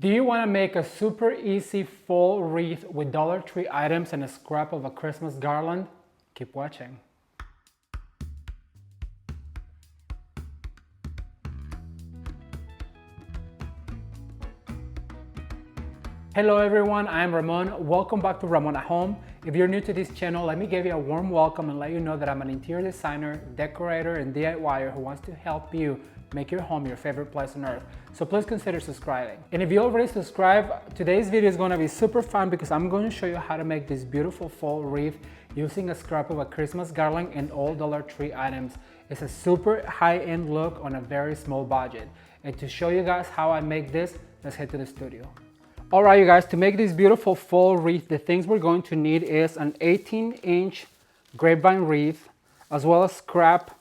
Do you want to make a super easy fall wreath with Dollar Tree items and a scrap of a Christmas garland? Keep watching. Hello everyone, I'm Ramon. Welcome back to Ramon at Home. If you're new to this channel, let me give you a warm welcome and let you know that I'm an interior designer, decorator, and DIYer who wants to help you make your home your favorite place on earth. So please consider subscribing. And if you already subscribed, today's video is going to be super fun because I'm going to show you how to make this beautiful fall wreath using a scrap of a Christmas garland and all Dollar Tree items. It's a super high-end look on a very small budget. And to show you guys how I make this, let's head to the studio. Alright you guys, to make this beautiful fall wreath, the things we're going to need is an 18-inch grapevine wreath, as well as scrap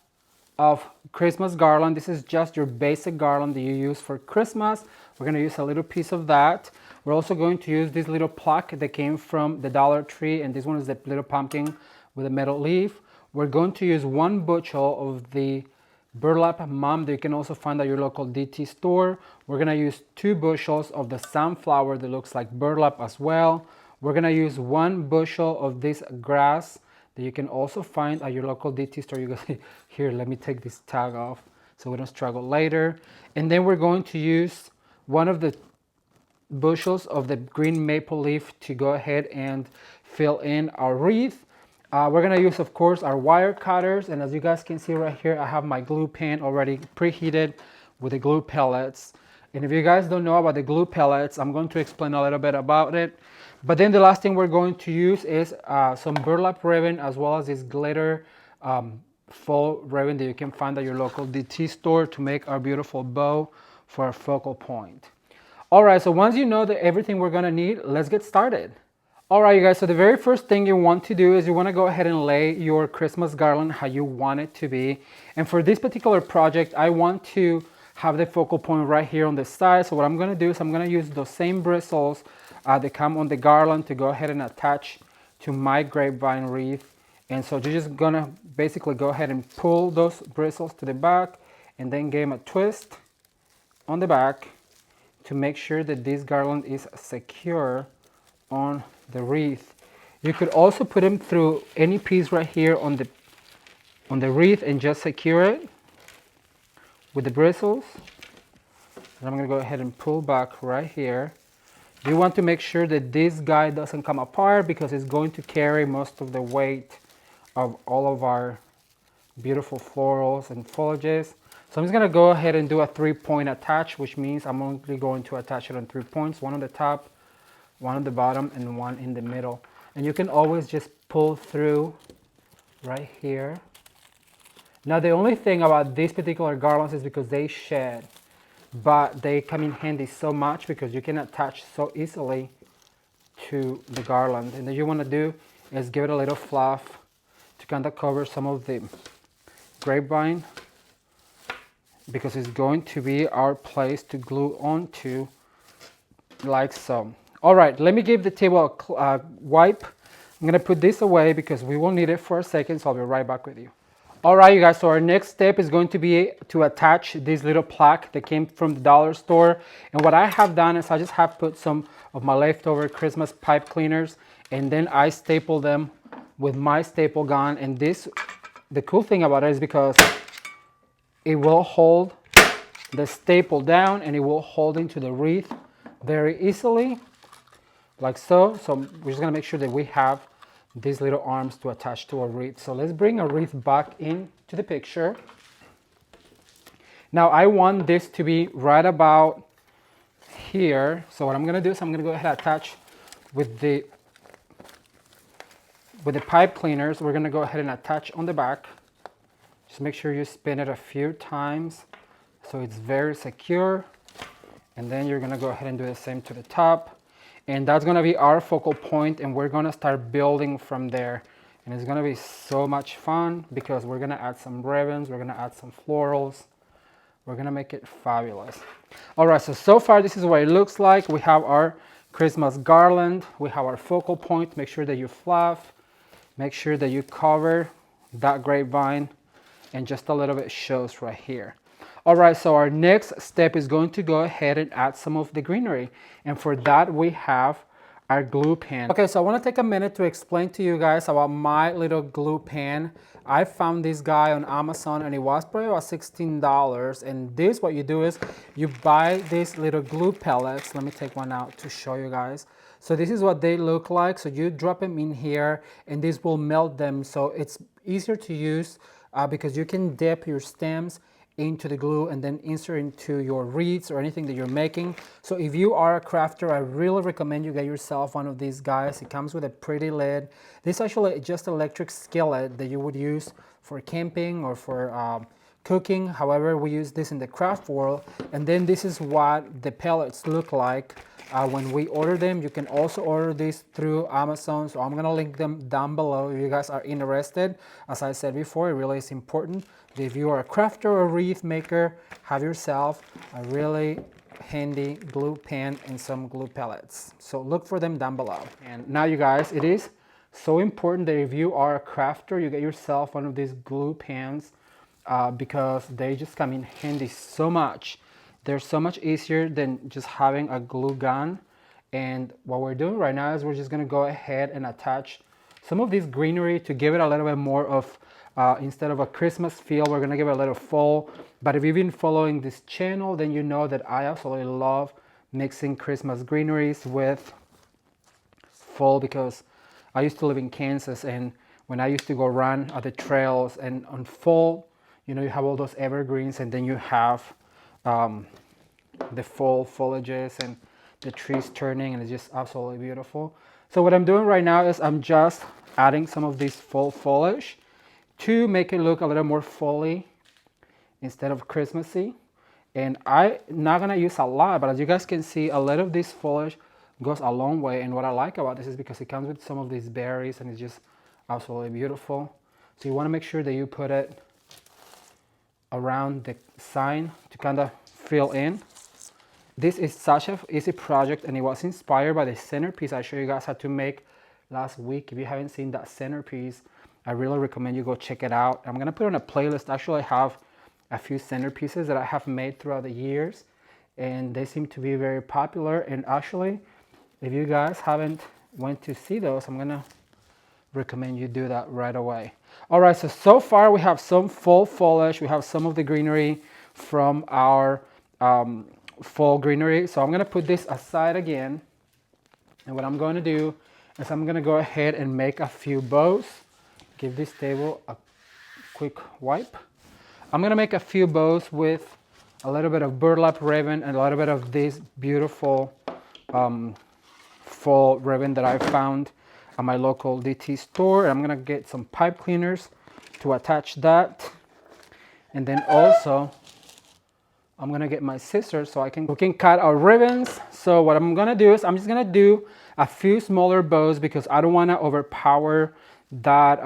of Christmas garland. This is just your basic garland that you use for Christmas. We're going to use a little piece of that. We're also going to use this little plaque that came from the Dollar Tree, and this one is the little pumpkin with a metal leaf. We're going to use 1 bushel of the burlap mum that you can also find at your local DT store. We're gonna use 2 bushels of the sunflower that looks like burlap as well. We're gonna use 1 bushel of this grass that you can also find at your local DT store. You guys, here, let me take this tag off so we don't struggle later. And then we're going to use 1 of the bushels of the green maple leaf to go ahead and fill in our wreath. We're gonna use, of course, our wire cutters, and as you guys can see right here, I have my glue pen already preheated with the glue pellets. And if you guys don't know about the glue pellets, I'm going to explain a little bit about it. But then the last thing we're going to use is some burlap ribbon, as well as this glitter faux ribbon that you can find at your local DT store to make our beautiful bow for our focal point. All right, so once you know that everything we're gonna need, let's get started. Alright you guys, so the very first thing you want to do is you want to go ahead and lay your Christmas garland how you want it to be. And for this particular project, I want to have the focal point right here on the side. So what I'm going to do is I'm going to use those same bristles that come on the garland to go ahead and attach to my grapevine wreath. And so you're just going to basically go ahead and pull those bristles to the back and then give them a twist on the back to make sure that this garland is secure on the wreath. You could also put them through any piece right here on the wreath and just secure it with the bristles. And I'm going to go ahead and pull back right here. You want to make sure that this guy doesn't come apart because it's going to carry most of the weight of all of our beautiful florals and foliages. So I'm just going to go ahead and do a 3-point attach, which means I'm only going to attach it on 3 points, 1 on the top, 1 on the bottom, and 1 in the middle. And you can always just pull through right here. Now the only thing about these particular garlands is because they shed, but they come in handy so much because you can attach so easily to the garland. And then you want to do is give it a little fluff to kind of cover some of the grapevine, because it's going to be our place to glue onto like so. All right, let me give the table a wipe. I'm gonna put this away because we will need it for a second, so I'll be right back with you. All right, you guys, so our next step is going to be to attach this little plaque that came from the dollar store. And what I have done is I just have put some of my leftover Christmas pipe cleaners, and then I staple them with my staple gun. And this, the cool thing about it is because it will hold the staple down and it will hold into the wreath very easily. Like so. So we're just gonna make sure that we have these little arms to attach to our wreath. So let's bring our wreath back into the picture. Now I want this to be right about here. So what I'm gonna do is I'm gonna go ahead and attach with the pipe cleaners. We're gonna go ahead and attach on the back. Just make sure you spin it a few times so it's very secure. And then you're gonna go ahead and do the same to the top. And that's gonna be our focal point, and we're gonna start building from there. And it's gonna be so much fun because we're gonna add some ribbons, we're gonna add some florals, we're gonna make it fabulous. All right, so far this is what it looks like. We have our Christmas garland, we have our focal point. Make sure that you fluff, make sure that you cover that grapevine, and just a little bit shows right here. All right, so our next step is going to go ahead and add some of the greenery. And for that, we have our glue pen. Okay, so I want to take a minute to explain to you guys about my little glue pen. I found this guy on Amazon and it was probably about $16. And this, what you do is you buy these little glue pellets. Let me take one out to show you guys. So this is what they look like. So you drop them in here and this will melt them. So it's easier to use because you can dip your stems into the glue and then insert into your wreaths or anything that you're making. So if you are a crafter, I really recommend you get yourself one of these guys. It comes with a pretty lid. This is actually just electric skillet that you would use for camping or for cooking. However, we use this in the craft world. And then this is what the pellets look like when we order them. You can also order these through Amazon. So I'm gonna link them down below if you guys are interested. As I said before, it really is important that if you are a crafter or wreath maker, have yourself a really handy glue pen and some glue pellets. So look for them down below. And now you guys, it is so important that if you are a crafter, you get yourself one of these glue pens because they just come in handy so much. They're so much easier than just having a glue gun. And what we're doing right now is we're just gonna go ahead and attach some of this greenery to give it a little bit more of, instead of a Christmas feel, we're gonna give it a little fall. But if you've been following this channel, then you know that I absolutely love mixing Christmas greeneries with fall because I used to live in Kansas, and when I used to go run at the trails and on fall, you know, you have all those evergreens and then you have the fall foliages and the trees turning, and it's just absolutely beautiful. So what I'm doing right now is I'm just adding some of this fall foliage to make it look a little more fall-y instead of Christmassy. And I'm not gonna use a lot, but as you guys can see, a lot of this foliage goes a long way. And what I like about this is because it comes with some of these berries and it's just absolutely beautiful. So you wanna make sure that you put it around the sign to kind of fill in. This is such an easy project and it was inspired by the centerpiece I showed you guys how to make last week. If you haven't seen that centerpiece, I really recommend you go check it out. I'm gonna put on a playlist. Actually, I have a few centerpieces that I have made throughout the years and they seem to be very popular. And actually, if you guys haven't went to see those, I'm gonna recommend you do that right away. All right, so far we have some fall foliage. We have some of the greenery from our fall greenery. So I'm gonna put this aside again. And what I'm going to do is I'm gonna go ahead and make a few bows. Give this table a quick wipe. I'm gonna make a few bows with a little bit of burlap ribbon and a little bit of this beautiful fall ribbon that I found at my local DT store. I'm gonna get some pipe cleaners to attach that. And then also, I'm gonna get my scissors so we can cut our ribbons. So what I'm gonna do is I'm just gonna do a few smaller bows because I don't wanna overpower that,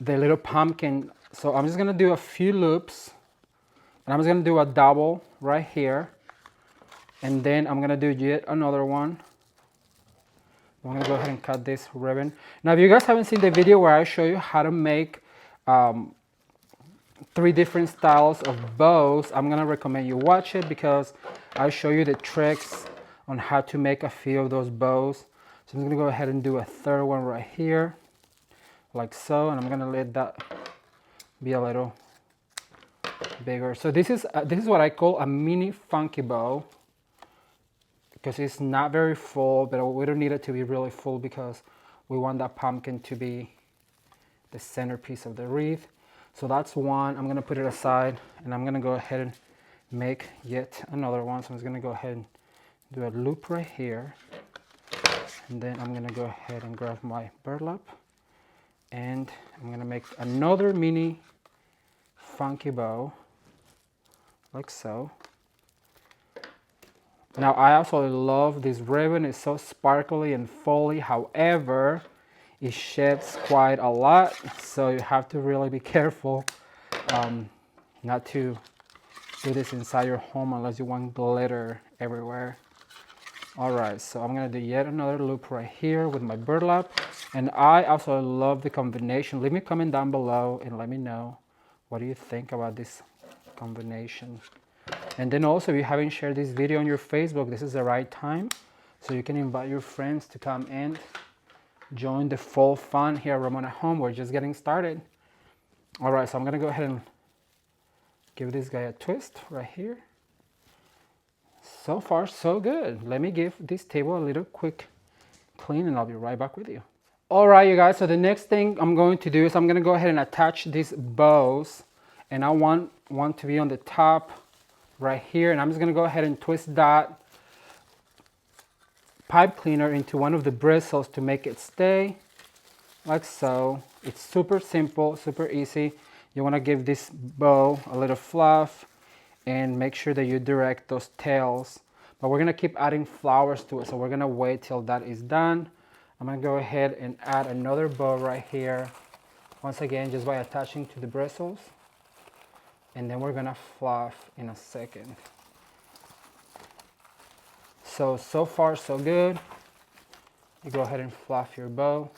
the little pumpkin. So I'm just gonna do a few loops and I'm just gonna do a double right here. And then I'm gonna do yet another one. I'm gonna go ahead and cut this ribbon. Now, if you guys haven't seen the video where I show you how to make 3 different styles of bows, I'm gonna recommend you watch it because I'll show you the tricks on how to make a few of those bows. So I'm gonna go ahead and do a third one right here, like so, and I'm gonna let that be a little bigger. So this is what I call a mini funky bow because it's not very full, but we don't need it to be really full because we want that pumpkin to be the centerpiece of the wreath. So that's one. I'm gonna put it aside and I'm gonna go ahead and make yet another one. So I'm just gonna go ahead and do a loop right here. And then I'm gonna go ahead and grab my burlap and I'm gonna make another mini funky bow, like so. Now I absolutely love this ribbon. It's so sparkly and folly. However, it sheds quite a lot, so you have to really be careful not to do this inside your home unless you want glitter everywhere. All right, so I'm gonna do yet another loop right here with my burlap, and I absolutely love the combination. Leave me a comment down below and let me know What do you think about this combination? And then also, if you haven't shared this video on your Facebook, this is the right time. So you can invite your friends to come and join the fall fun here at Ramon at Home. We're just getting started. All right, so I'm gonna go ahead and give this guy a twist right here. So far, so good. Let me give this table a little quick clean and I'll be right back with you. All right, you guys, so the next thing I'm going to do is I'm gonna go ahead and attach these bows, and I want one to be on the top right here, and I'm just gonna go ahead and twist that pipe cleaner into one of the bristles to make it stay, like so. It's super simple, super easy. You wanna give this bow a little fluff and make sure that you direct those tails. But we're gonna keep adding flowers to it, so we're gonna wait till that is done. I'm gonna go ahead and add another bow right here. Once again, just by attaching to the bristles. And then we're gonna fluff in a second. So far so good. You go ahead and fluff your bow.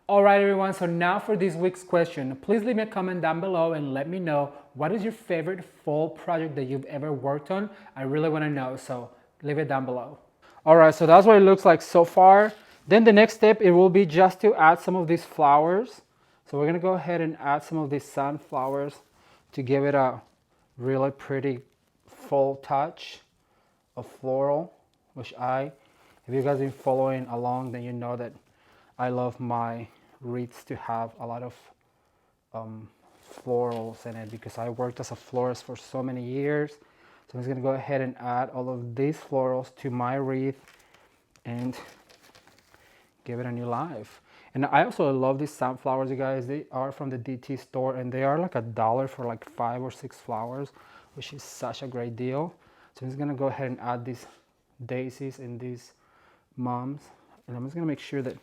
All right, everyone, so now for this week's question. Please leave me a comment down below and let me know what is your favorite fall project that you've ever worked on. I really wanna know, so leave it down below. All right, so that's what it looks like so far. Then the next step, it will be just to add some of these flowers. So we're gonna go ahead and add some of these sunflowers to give it a really pretty fall touch of floral, which if you guys been following along, then you know that I love my wreaths to have a lot of florals in it because I worked as a florist for so many years. So I'm just gonna go ahead and add all of these florals to my wreath and give it a new life. And I also love these sunflowers, you guys. They are from the DT store and they are like $1 for like 5 or 6 flowers, which is such a great deal. So I'm just gonna go ahead and add these daisies and these mums. And I'm just gonna make sure that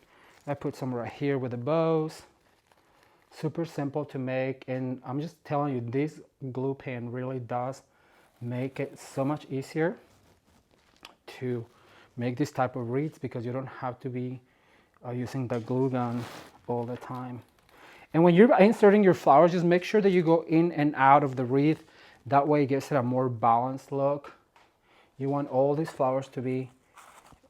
I put some right here with the bows. Super simple to make. And I'm just telling you, this glue pen really does make it so much easier to make this type of wreaths because you don't have to be using the glue gun all the time. And when you're inserting your flowers, just make sure that you go in and out of the wreath. That way it gives it a more balanced look. You want all these flowers to be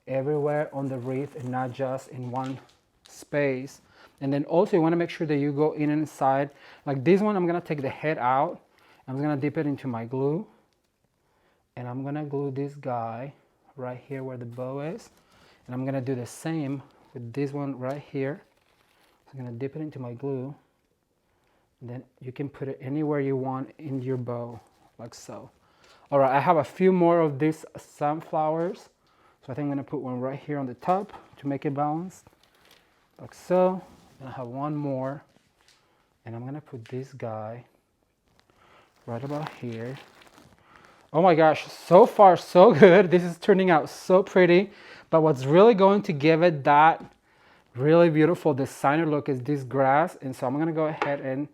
everywhere on the wreath and not just in one space. And then also you want to make sure that you go in and inside. Like this one, I'm going to take the head out. I'm going to dip it into my glue. And I'm going to glue this guy right here where the bow is. And I'm going to do the same with this one right here. So I'm gonna dip it into my glue. And then you can put it anywhere you want in your bow, like so. All right, I have a few more of these sunflowers. So I think I'm gonna put one right here on the top to make it balanced, like so. And I have one more. And I'm gonna put this guy right about here. Oh my gosh, so far so good. This is turning out so pretty. But what's really going to give it that really beautiful designer look is this grass. And so I'm gonna go ahead and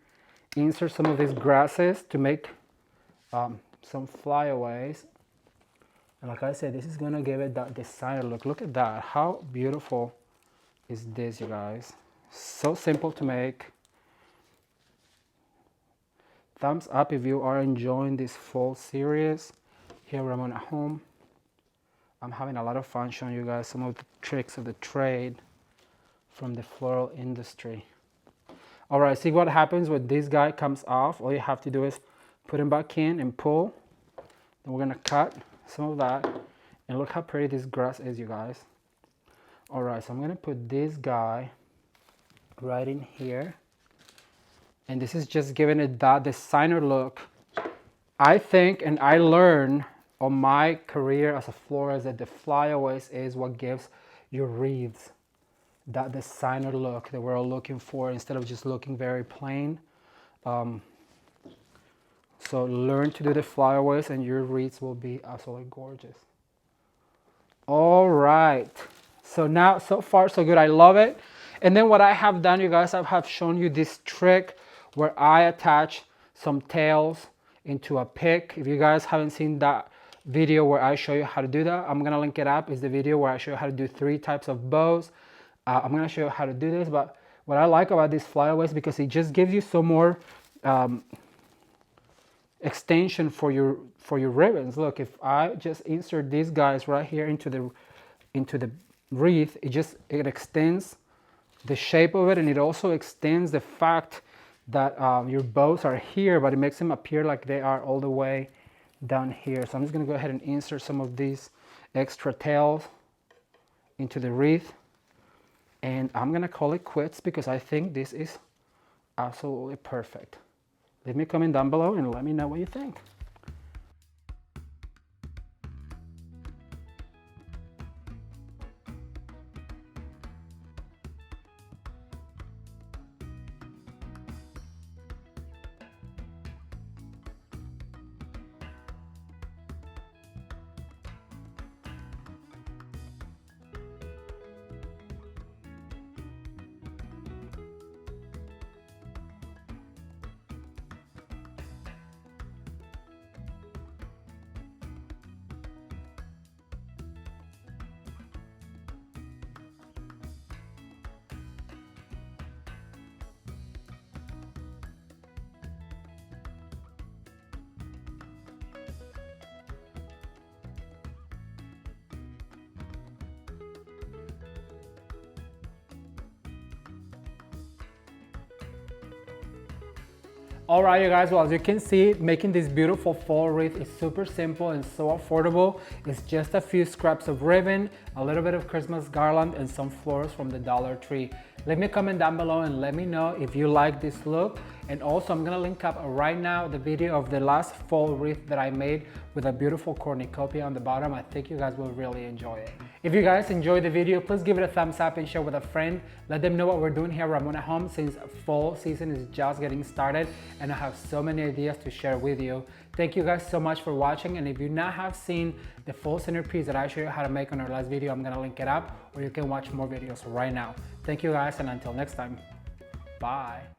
insert some of these grasses to make some flyaways. And like I said, this is gonna give it that designer look. Look at that, how beautiful is this, you guys? So simple to make. Thumbs up if you are enjoying this fall series here at Ramon at Home. I'm having a lot of fun showing you guys some of the tricks of the trade from the floral industry. All right, see what happens when this guy comes off. All you have to do is put him back in and pull. Then we're gonna cut some of that. And look how pretty this grass is, you guys. All right, so I'm gonna put this guy right in here. And this is just giving it that designer look. I think, and I learned on my career as a florist, that the flyaways is what gives your wreaths that designer look that we're all looking for instead of just looking very plain. So learn to do the flyaways and your wreaths will be absolutely gorgeous. All right, so now so far so good. I love it. And then what I have done, you guys, I have shown you this trick where I attach some tails into a pick. If you guys haven't seen that video where I show you how to do that, I'm gonna link it up. It's the video where I show you how to do 3 types of bows. I'm gonna show you how to do this, but what I like about these flyaways, because it just gives you some more extension for your ribbons. Look, if I just insert these guys right here into the wreath, it extends the shape of it, and it also extends the fact that your bows are here, but it makes them appear like they are all the way down here. So I'm just going to go ahead and insert some of these extra tails into the wreath, and I'm going to call it quits because I think this is absolutely perfect. Leave me a comment down below and let me know what you think. All right, you guys, well, as you can see, making this beautiful fall wreath is super simple and so affordable. It's just a few scraps of ribbon, a little bit of Christmas garland, and some flowers from the Dollar Tree. Leave me a comment down below and let me know if you like this look. And also, I'm gonna link up right now the video of the last fall wreath that I made with a beautiful cornucopia on the bottom. I think you guys will really enjoy it. If you guys enjoyed the video, please give it a thumbs up and share with a friend. Let them know what we're doing here at Ramon at Home, since fall season is just getting started and I have so many ideas to share with you. Thank you guys so much for watching, and if you not have seen the full centerpiece that I showed you how to make on our last video, I'm gonna link it up, or you can watch more videos right now. Thank you guys, and until next time, bye.